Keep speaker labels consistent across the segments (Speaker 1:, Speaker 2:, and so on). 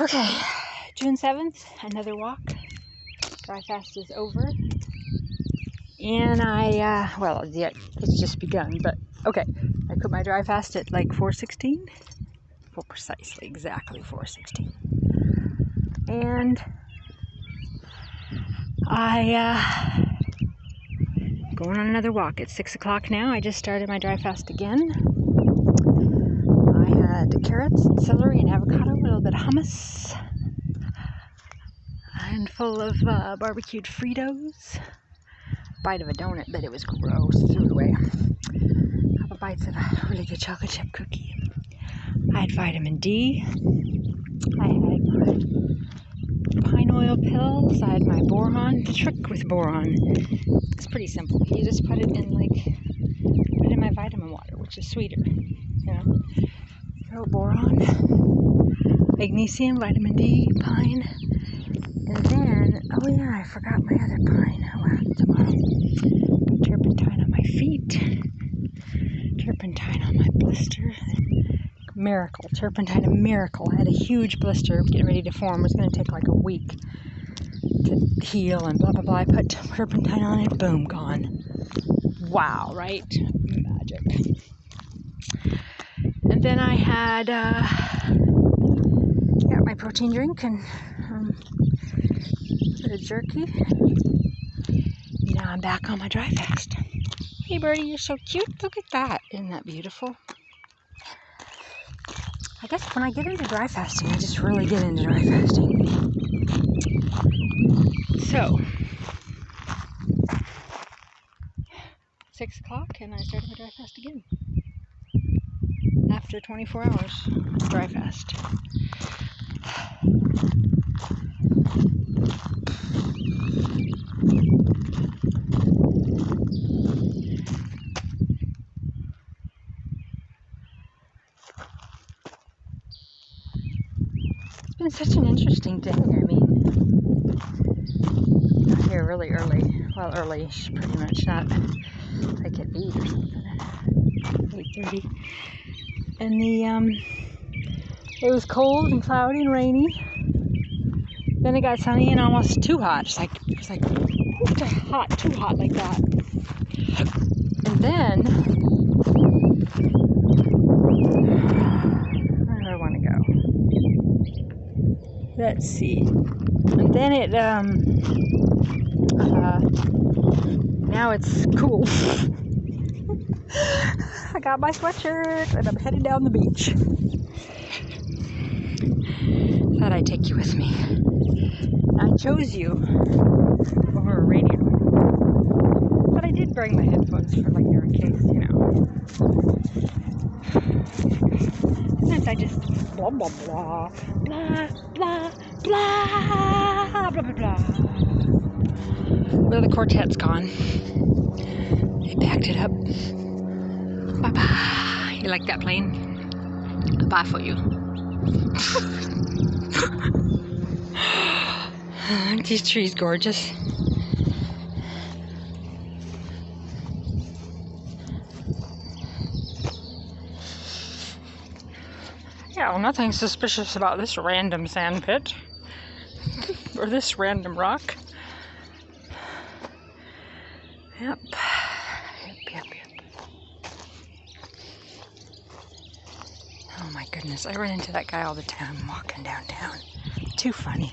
Speaker 1: Okay, June 7th, another walk. Dry fast is over. And it's just begun, but okay. I put my dry fast at like 4:16. Well, precisely, exactly 4:16. And going on another walk. It's 6 o'clock now. I just started my dry fast again. I had carrots and celery and avocado, a little bit of hummus, a handful of barbecued Fritos, bite of a donut, but it was gross, threw it away. A couple bites of a really good chocolate chip cookie. I had vitamin D. I had my pine oil pills. I had my boron. The trick with boron, it's pretty simple. You just put it in my vitamin water, which is sweeter. Throw boron, magnesium, vitamin D, pine, and then, I forgot my other pine. Tomorrow. Turpentine on my feet, turpentine on my blister. Miracle, turpentine, a miracle. I had a huge blister getting ready to form. It was going to take like a week to heal and blah, blah, blah. I put turpentine on it, boom, gone. Wow, right? Magic. And then I had got my protein drink and a bit of jerky. Now I'm back on my dry fast. Hey birdie, you're so cute. Look at that. Isn't that beautiful? I guess when I get into dry fasting, I just really get into dry fasting. So, 6 o'clock and I started my dry fast again. After 24 hours of dry fast. It's been such an interesting day. I mean, got here really early. Well, early-ish, pretty much. Not like at 8 or something. 8:30. And it was cold and cloudy and rainy. Then it got sunny and almost too hot. It was like too hot like that. And then, where do I want to go? Let's see. And then now it's cool. I got my sweatshirt and I'm headed down the beach. Thought I'd take you with me. I chose you over a radio. But I did bring my headphones for like your case, Sometimes I just blah blah blah blah blah blah blah blah blah. Well, the quartet's gone. They packed it up. Bye-bye. You like that plane? Bye for you. Aren't these trees gorgeous? Yeah, well, nothing suspicious about this random sand pit. Or this random rock. Yep. Oh my goodness, I run into that guy all the time walking downtown. Too funny.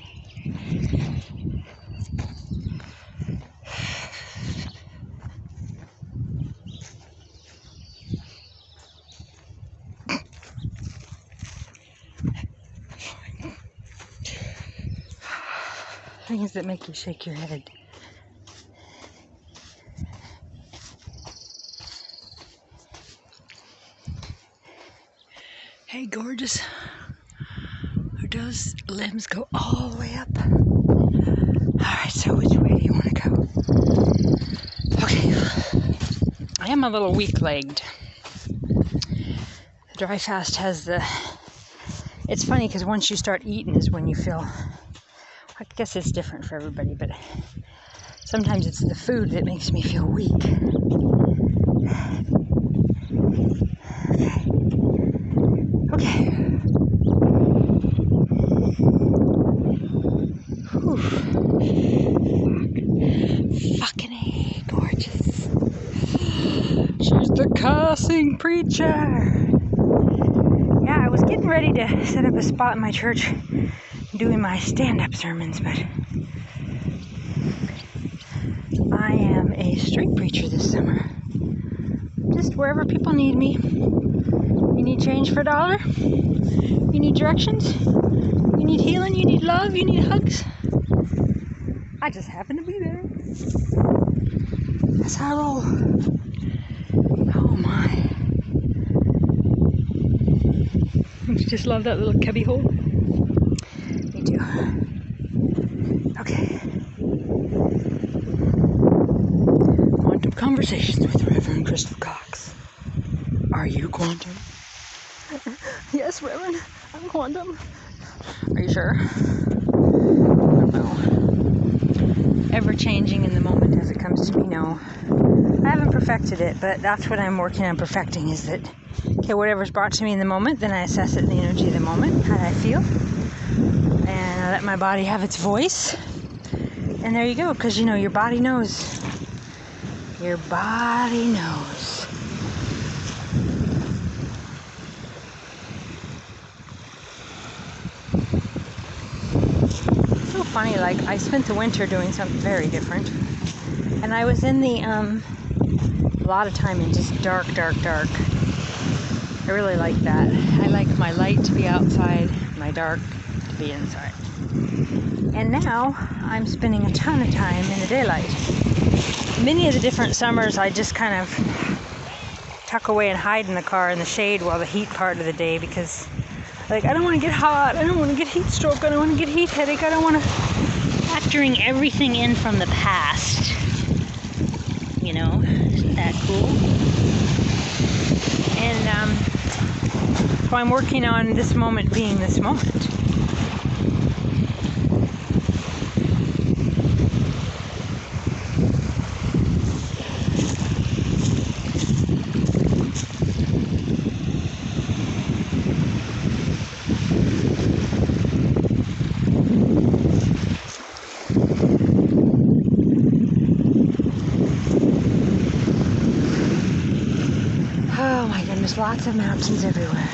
Speaker 1: Things that make you shake your head. Hey, gorgeous. Are those limbs go all the way up? Alright, so which way do you want to go? Okay. I am a little weak-legged. The dry fast has it's funny because once you start eating is when you feel, I guess it's different for everybody, but sometimes it's the food that makes me feel weak. Okay. cussing preacher. Yeah, I was getting ready to set up a spot in my church doing my stand-up sermons, but I am a street preacher this summer. Just wherever people need me. You need change for $1? You need directions? You need healing? You need love? You need hugs? I just happen to be there. That's how I roll. Oh my. Don't you just love that little cubby hole? Me too. Okay. Quantum Conversations with Reverend Crystal Cox. Are you quantum? Yes, Reverend. I'm quantum. Are you sure? I don't know. Ever changing in the moment as it comes to me, no. I haven't perfected it, but that's what I'm working on perfecting, is that, okay, whatever's brought to me in the moment, then I assess it in the energy of the moment, how I feel, and I let my body have its voice, and there you go, because, you know, your body knows. Your body knows. It's so funny, like, I spent the winter doing something very different, and I was in the, a lot of time in just dark. I really like that. I like my light to be outside, my dark to be inside. And now I'm spending a ton of time in the daylight. Many of the different summers I just kind of tuck away and hide in the car in the shade while the heat part of the day, because like I don't want to get hot, I don't want to get heat stroke, I don't want to get heat headache, I don't want to factoring everything in from the past. You know, isn't that cool? And so I'm working on this moment being this moment. Oh my goodness, lots of mountains everywhere.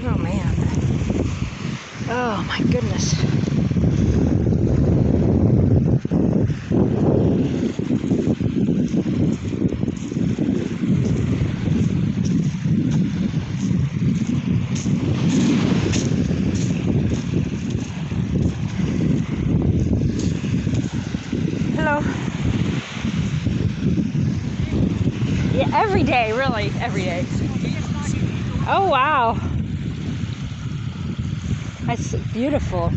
Speaker 1: Oh man. Oh my goodness. Hello. Yeah, every day, really, every day. Oh wow. That's beautiful.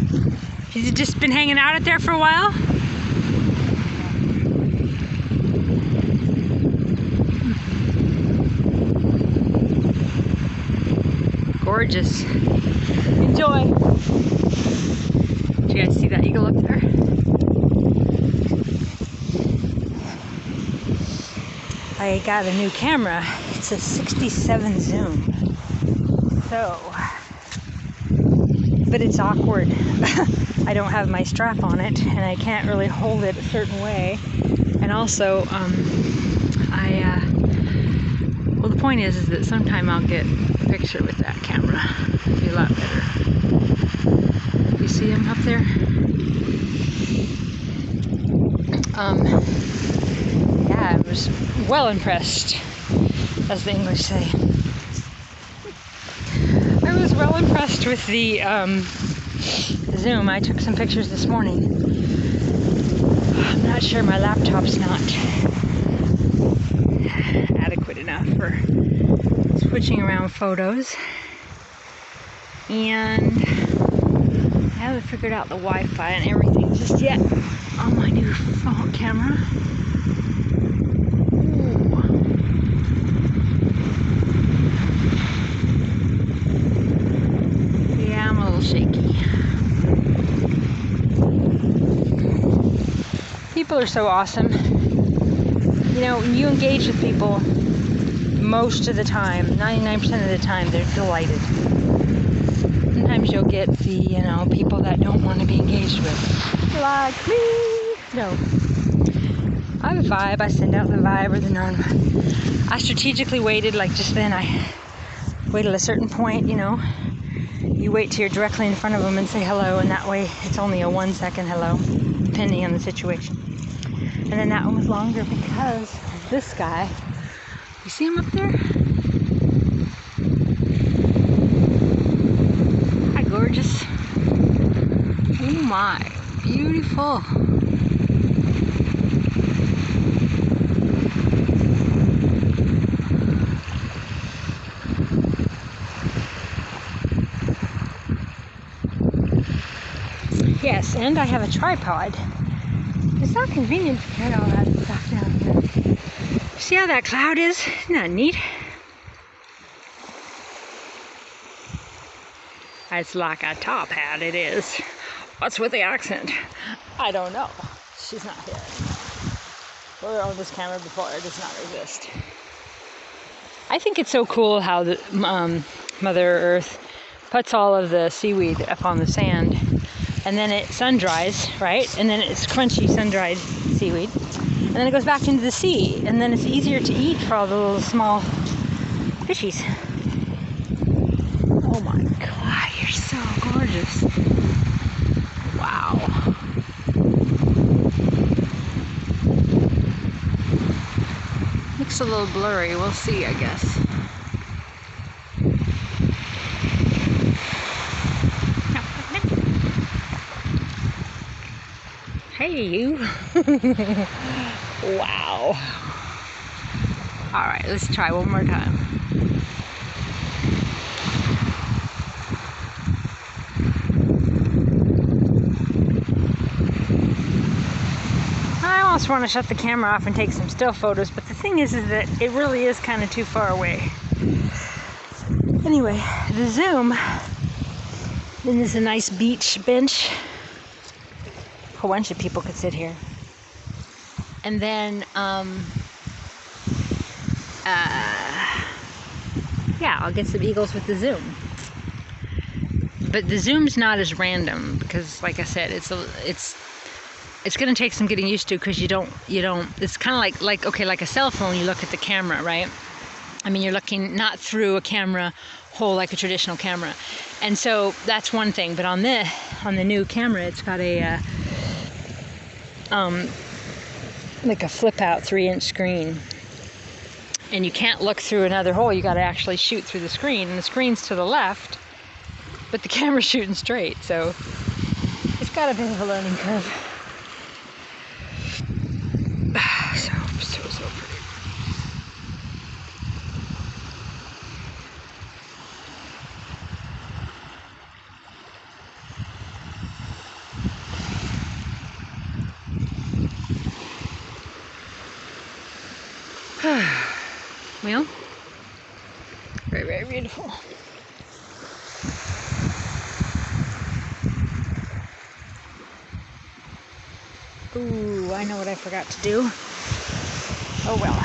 Speaker 1: You've just been hanging out there for a while? Gorgeous. Enjoy. Did you guys see that eagle up there? I got a new camera. It's a 67 zoom. So, but it's awkward. I don't have my strap on it, and I can't really hold it a certain way. And also, well, the point is that sometime I'll get a picture with that camera. It'll be a lot better. You see him up there? Yeah, I was well impressed, as the English say. I was well impressed with the zoom. I took some pictures this morning. not sure my laptop's not adequate enough for switching around photos. And I haven't figured out the Wi-Fi and everything just yet on my new phone camera. Ooh. Yeah, I'm a little shaky. People are so awesome. You know, when you engage with people, most of the time, 99% of the time, they're delighted. Sometimes you'll get the, you know, people that don't want to be engaged with. Like me! No. I have a vibe. I send out the vibe or the non-vibe. I strategically waited, like just then, I waited a certain point, you know. You wait till you're directly in front of them and say hello, and that way it's only a 1 second hello, depending on the situation. And then that one was longer because this guy, you see him up there? Hi, gorgeous. Oh my, beautiful. Yes, and I have a tripod. It's not convenient to carry all that stuff down here. See how that cloud is? Isn't that neat? It's like a top hat, it is. What's with the accent? I don't know. She's not here anymore. We were on this camera before, it does not exist. I think it's so cool how the Mother Earth puts all of the seaweed up on the sand, and then it sun dries, right? And then it's crunchy sun-dried seaweed. And then it goes back into the sea, and then it's easier to eat for all the little small fishies. Oh my God, you're so gorgeous. Wow. Looks a little blurry, we'll see, I guess. Hey, you. Wow. All right, let's try one more time. I almost want to shut the camera off and take some still photos, but the thing is that it really is kind of too far away. Anyway, the zoom, then there's a nice beach bench. A whole bunch of people could sit here. And then, yeah, I'll get some eagles with the zoom. But the zoom's not as random because, like I said, it's going to take some getting used to because you don't. It's kind of like a cell phone. You look at the camera, right? I mean, you're looking not through a camera hole like a traditional camera, and so that's one thing. But on the new camera, it's got a like a flip out 3-inch screen, and you can't look through another hole. You got to actually shoot through the screen, and the screen's to the left, but the camera's shooting straight, so it's got a bit of a learning curve. So pretty. Well, very, very beautiful. Ooh, I know what I forgot to do. Oh well.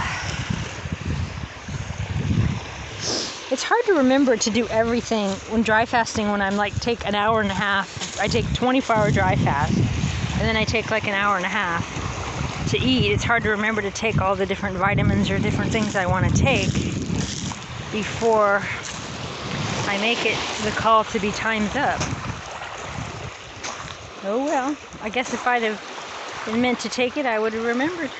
Speaker 1: It's hard to remember to do everything when dry fasting. When I'm like take an hour and a half, I take 24-hour dry fast, and then I take like an hour and a half to eat. It's hard to remember to take all the different vitamins or different things I want to take before I make it the call to be time's up. Oh well, I guess if I'd have been meant to take it, I would have remembered.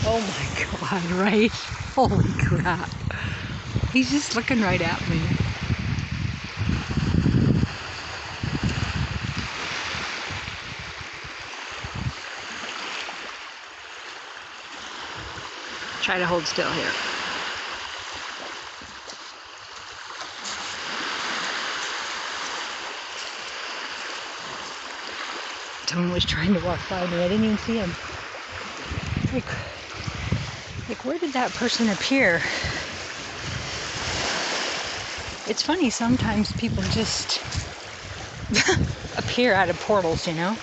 Speaker 1: Oh my God, right? Holy crap. He's just looking right at me. Try to hold still here. Someone was trying to walk by me. I didn't even see him. Like where did that person appear? It's funny, sometimes people just appear out of portals, you know?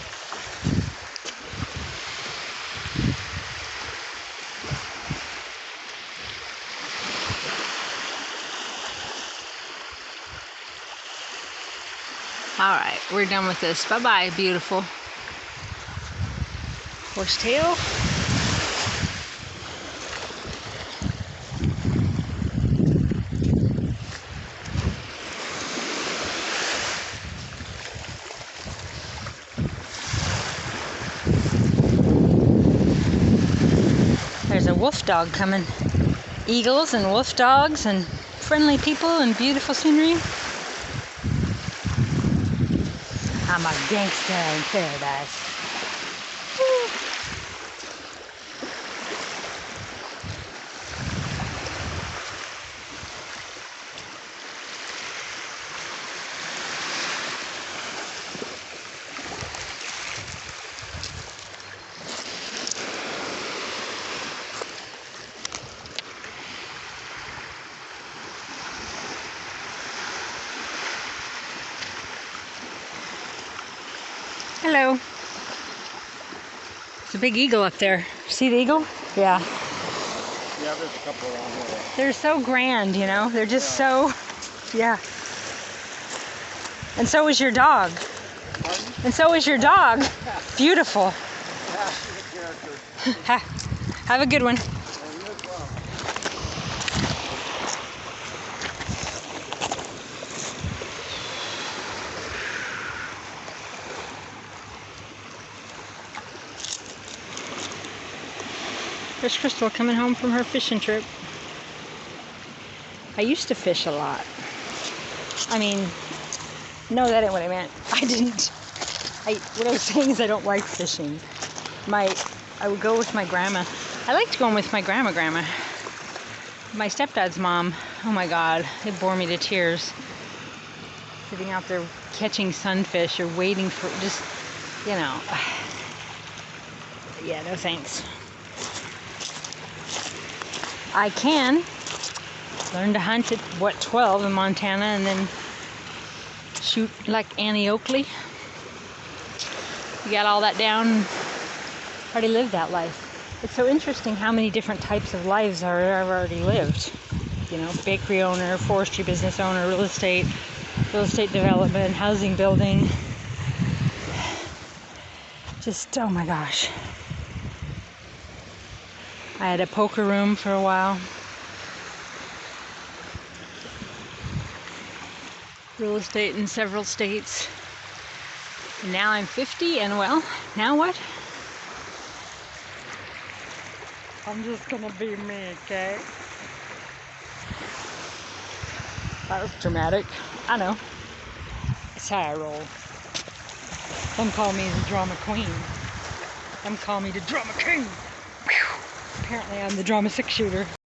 Speaker 1: Alright, we're done with this. Bye-bye, beautiful. Horsetail. There's a wolf dog coming. Eagles and wolf dogs and friendly people and beautiful scenery. I'm a gangster in paradise. Woo. Hello. There's a big eagle up there. See the eagle? Yeah.
Speaker 2: Yeah, there's a couple around here.
Speaker 1: They're so grand, you know? They're just so, yeah. And so is your dog.
Speaker 2: Pardon?
Speaker 1: And so is your dog. Beautiful.
Speaker 2: Yeah, she's a character.
Speaker 1: Have a good one.
Speaker 2: And you as well.
Speaker 1: There's Crystal coming home from her fishing trip. I used to fish a lot. I mean, no, that ain't what I meant. I didn't. What I was saying is I don't like fishing. I would go with my grandma. I liked going with my grandma. My stepdad's mom, oh my God, it bore me to tears. Sitting out there catching sunfish or waiting for just, you know. Yeah, no thanks. I can learn to hunt at, 12 in Montana and then shoot like Annie Oakley. You got all that down, already lived that life. It's so interesting how many different types of lives I've already lived. You know, bakery owner, forestry business owner, real estate development, housing building. Just, oh my gosh. I had a poker room for a while. Real estate in several states. And now I'm 50 and well, now what? I'm just gonna be me, okay? That was dramatic. I know. It's how I roll. Some call me the drama queen. Some call me the drama king. Apparently I'm the drama 6-shooter.